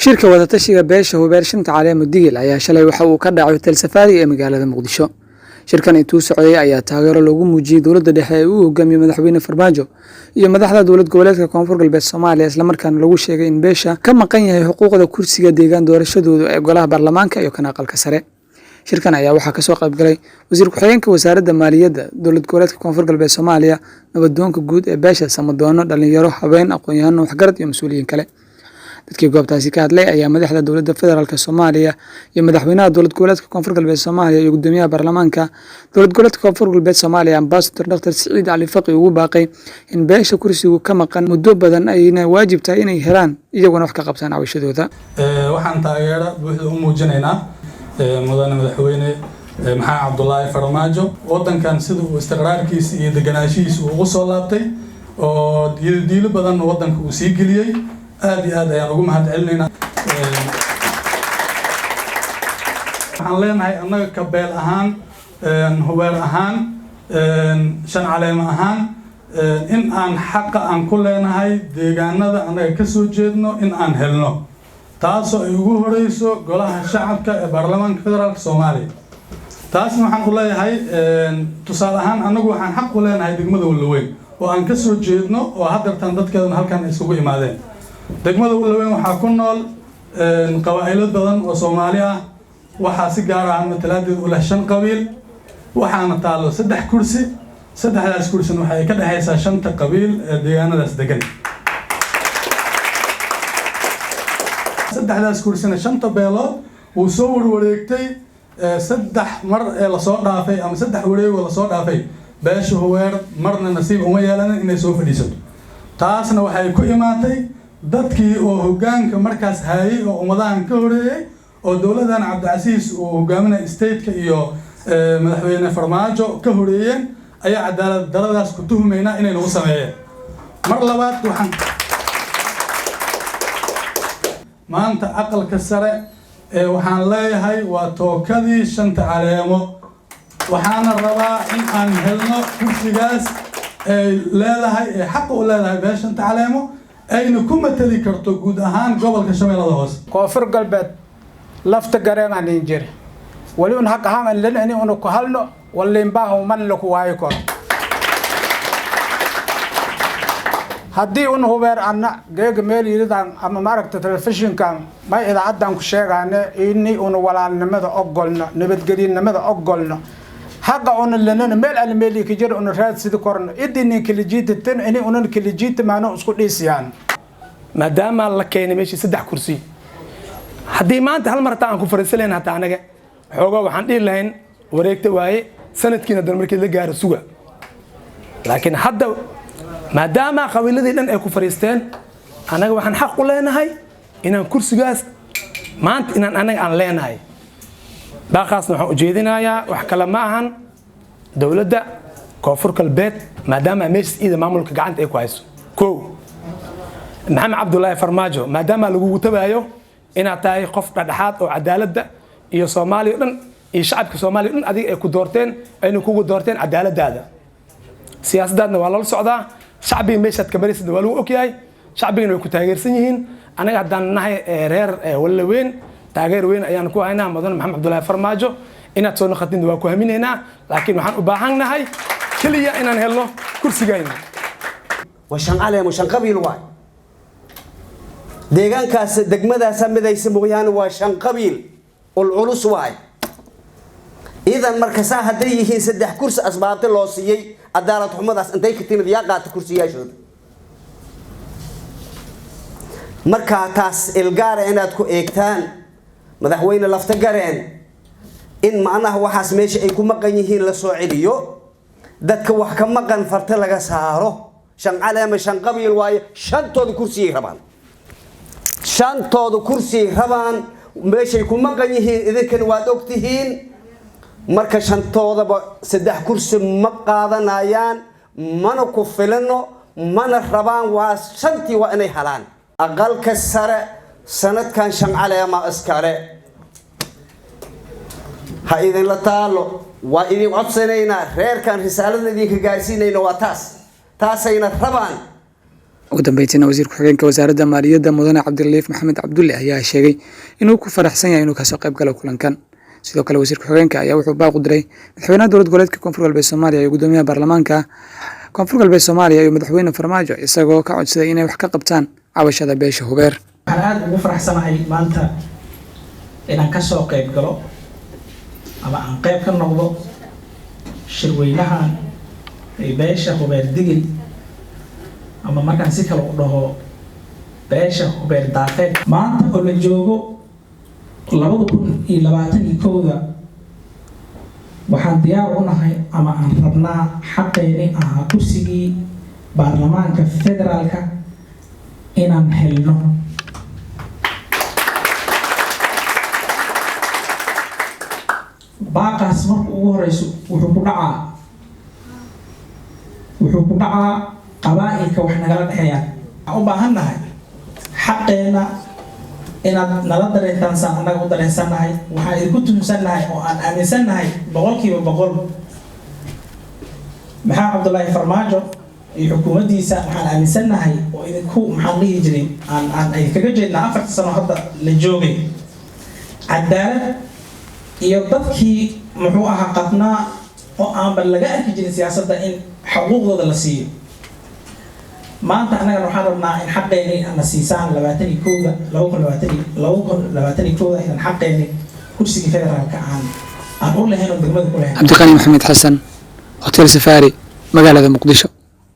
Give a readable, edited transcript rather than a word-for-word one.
shirka wadatashiga beesha hubeershinta caleemo digil ayaa shalay waxa uu ka dhacay hotel Safari ee magaalada Muqdisho. Shirkan intuu socday ayaa taageero loogu muujiyay dowladda dhexe ee uu hogaamiyo madaxweyne Farmaajo iyo madaxda dowlad goboleedka Koonfur Galbeed Soomaaliya, isla markaana lagu sheegay in beesha ka maqan yahay xuquuqda kursiga deegaan doorashadooda ee golaha baarlamaanka iyo kan aqalka sare. Shirkan ayaa waxaa ka soo qayb galay wasiir ku-xigeenka wasaaradda maaliyadda dowlad goboleedka Koonfur Galbeed Soomaaliya, nabadoonka guud ee beesha, samadoono, dhalinyaro, haween, aqoon-yahano, waxgarad iyo mas'uuliyiin kale. dadkii goobtaasi ka hadlay ayaa madaxda dowladda federaalka Soomaaliya iyo madaxweynaha dowlad goboleedka Koonfur Galbeed Soomaaliya iyo gudoomiyaha baarlamaanka dowlad goboleedka Koonfur Galbeed Soomaaliya Ambassador Dr. Saciid Cali Faqi ugu baaqay in beesha kursigu ka maqan muddo badan ayna waajib tahay inay helaan iyaguna wax ka qabtaan cabashadooda. waxaan taageero buuxda u muujinaynaa mudane madaxweyne maxamed cabdullaahi farmaajo wadankan sida uu istiqraarkiisa iyo deganaanshihiisa ugu soo laabtay oo diilo badan wadanka uu sii geliyay aad iyo aad ayaan ugu mahadcelinaynaa. waxaan leenahay annaga ka beel ahaan hubeer ahaan shan caleemo ahaan in aan xaqa aan ku leenahay deegaanada annaga ka soo jeedno in aan helno, taasoo ay ugu horeyso golaha shacabka ee baarlamaanka federaalka Soomaaliya. taasna waxaan ku leeyahay tusaale ahaan annagu waxaan xaq u leenahay degmada Walaweyn oo aan ka soo jeedno oo haddeertan dadkeeduna halkan isugu imaadeen. degmada Walaweyn waxaa ku nool qabaa'ilo badan oo Soomaali ah, waxaa si gaar ah matalaadeed u leh 5 qabiil, waxaana taalo 3 kursi. 3daas kursina waxay ka dhaxaysaa 5 qabiil ee deegaanadaas degan. 3daas kursina 5 beelood uu soo warwareegtay 3 mar ee la soo dhaafay ama 3 wareeg oo la soo dhaafay beesha hubeer marna nasiib uma yeelan inay soo fadhiisato. taasna waxay ku imaatay dadkii oo hoggaanka markaas hayay oo ummadahan ka horeeyay oo dowladan Cabdicasiis oo hogaaminaya state-ka iyo madaxweyne Farmaajo ka horeeyeen ayaa cadaalad daradaas ku tuhmayna inay lagu sameeyeen. mar labaad waxaan maanta aqalka sare waxaan leeyahay waa tookadii 5 caleemo. waxaana rabaa in aan helno kursigaas ay leedahay xaq u leedahay beesha 5 caleemo ayna ku matali karto guud ahaan gobolka Shabeellada Hoose. Koonfur Galbeed lafta gareenan injir wali un haq ahaan lana unu ku halno walleen baa man la ku waayo kor haddii un hubeer anna geega meel yiridan ama maaragta telefishinkan ma idaacadan ku sheegaane inni un walaalnimada ogolno nabadgeliyada ogolno haqa un lana meel almeeli ka jir un raad sida korno idin kalijiitan ini un kalijiit maano isku dhiisiyaan maadaama la keenay meeshii 3 kursi. haddii maanta hal mar aan ku fariisanayna hata anaga xoogaa waxaan dhihi lahayn wareegta waaye sanadkiina dan markii la gaaro suga. laakiin hadda maadaama qabiiladii dhan ay ku fariisteen anaga waxaan xaq u leenahay inaan kursigaas maanta inaan anaga aan leenahay. baaqaasna waxaan u jeedinayaa wax kale ma ahan dowladda Koonfur Galbeed maadaama meeshii ida maamulka gacanta ay ku hayso. maxamed cabdullaahi farmaajo maadaama lagu tabayo inaad tahay qof dhexdhexaad oo cadaaladda iyo Soomaaliya dhan iyo shacabka Soomaaliya dhan adiga ay ku doorteen ayna kugu doorteen cadaaladdaada. siyaasaddaadna waa la socdaa, shacbiga meeshaad ka marisid waa lagu ogyahay, shacbigana way ku taageersan yihiin. anaga haddaan nahay reer Walaweyn taageer weyn ayaan ku haynaa mudane maxamed cabdullaahi farmaajo inaad soo noqotid waa ku haminaynaa, laakiin waxaan u baahannahay kaliya inaan helno kursigayna. وشان عليهم وشان قبيل واي ديغان كاس دغمداس ميدايس مويان وشان قبيل والعلوس واي اذا مركزا هدي يهين 3 كرسي اسبابته لو سيي عدالة حمداس انتي كتين يا قات كرسياشود marka taas ilgaar inaad ku eegtaan madaxweyne lafta gareen in macnaha waxaas meesha ay ku maqan yihiin la soo celiyo dadka wax ka maqan farta laga saaro. 5 caleemo 5 qabiil waaye 5tooda kursi rabaan 5tooda kursi rabaan meeshay ku maqan yihiin idinkan waad ogtihiin. marka 5toodaba 3 kursi ma qaadanayaan mana ku filano mana rabaan waa 5tii waa inay halaan. aqalka sare sanadkan 5 caleemo iskale ha idin la taalo waa idin codsanayna reerkan risaalada idinka gaarsiinayna waa taasayna rabaan ugu dambeyntiina wasiirka ku-xigeenka wasaaradda maaliyadda mudane cabdilatiif maxamed cabdulle ayaa sheegay inuu ku faraxsan yahay inuu kasoo qayb galo kulankan. sidoo kale wasiirka ku-xigeenka ayaa wuxuu baaq u diray madaxweynaha dowlad goboleedka koonfur galbeed Soomaaliya iyo gudoomiyaha baarlamaanka koonfur galbeed Soomaaliya iyo madaxweyne Farmaajo isagoo ka codsaday inay wax ka qabtaan cabashada beesha Hubeer. waxaan aad ugu faraxsanahay maanta inaan ka soo qayb galo ama aan qayb ka noqdo shirweynahan beesha Hubeer Digil ama markaan si kale u dhaho beesha Hubeer Daaqeed. maanta oo la joogo 2021 waxaan diyaar u nahay ama aan rabnaa xaqeeni ahaa kursigii baarlamaanka federaalka inaan helno. baaqaas marka ugu horeyso wuxuu ku dhacaa qabaa'ilka wax nagala dhexeeyaan. waxaan u baahannahay xaqeena inaad nala dareentaan saan annaga u dareensannahay. waxaan idinku tuhunsannahay oo aan aaminsannahay 100% maxaa Cabdullaahi Farmaajo iyo xukuumaddiisa waxaan aaminsannahay oo idinku maxaan dhihi jiray aan idinkaga jeednaa 4 sano hadda la joogay cadaalad iyo dadkii muxuu ahaa qadnaa oo aanba laga arki jirin siyaasadda in xuquuqdooda la siiyo. maanta annaga waxaan rabnaa in xaqeeni aan siisaan 2021 in xaqeeni kursiga federaalka aan u lahayn oo degmada ku lahayn. Cabdiqani Maxamed Xasan, Hotel Safari, magaalada Muqdisho.